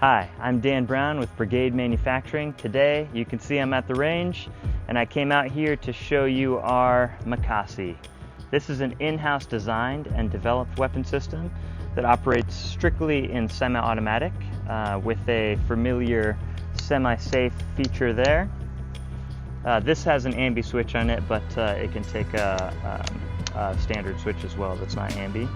Hi, I'm Dan Brown with Brigade Manufacturing. Today you can see I'm at the range and I came out here to show you our Makasi. This is an in-house designed and developed weapon system that operates strictly in semi-automatic with a familiar semi-safe feature there. This has an ambi switch on it, but it can take a standard switch as well that's not ambi.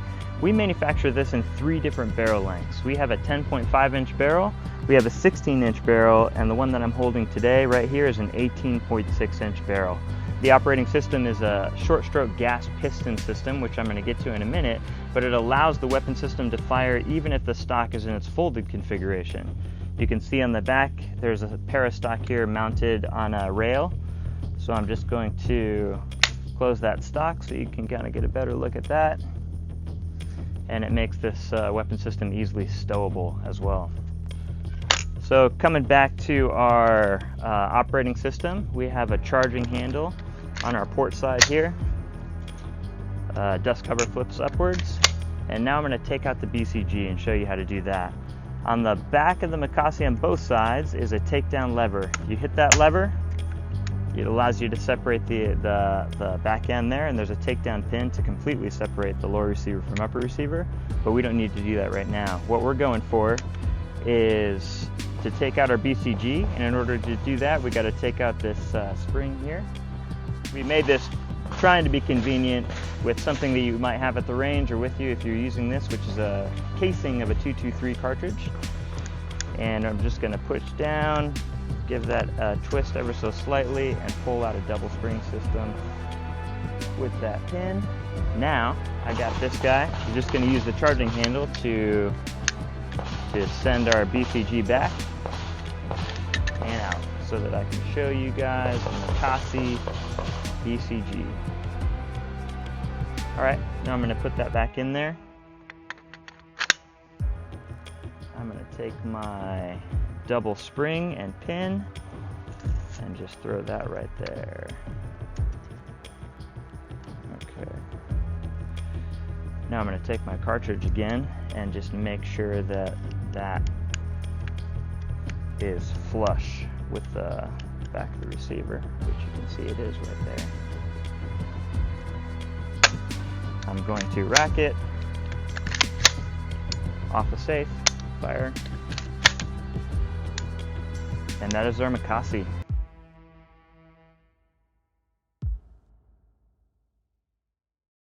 We manufacture this in 3 different barrel lengths. We have a 10.5 inch barrel, we have a 16 inch barrel, and the one that I'm holding today right here is an 18.6 inch barrel. The operating system is a short stroke gas piston system, which I'm going to get to in a minute, but it allows the weapon system to fire even if the stock is in its folded configuration. You can see on the back there's a pair of stock here mounted on a rail, so I'm just going to close that stock so you can kind of get a better look at that. And it makes this weapon system easily stowable as well. So coming back to our operating system, we have a charging handle on our port side here. Dust cover flips upwards, and now I'm going to take out the BCG and show you how to do that. On the back of the Makasi on both sides is a takedown lever. You hit that lever, it allows you to separate the back end there, and there's a takedown pin to completely separate the lower receiver from upper receiver, but we don't need to do that right now. What we're going for is to take out our BCG, and in order to do that, we got to take out this spring here. We made this trying to be convenient with something that you might have at the range or with you if you're using this, which is a casing of a 223 cartridge. And I'm just going to push down, give that a twist ever so slightly, and pull out a double spring system with that pin. Now I got this guy. We're just going to use the charging handle to send our BCG back and out so that I can show you guys the Makasi BCG. Alright, now I'm going to put that back in there. I'm going to take my double spring and pin and just throw that right there. Okay. Now I'm going to take my cartridge again and just make sure that that is flush with the back of the receiver, which you can see it is right there. I'm going to rack it off a safe, fire. And that is our Makasi.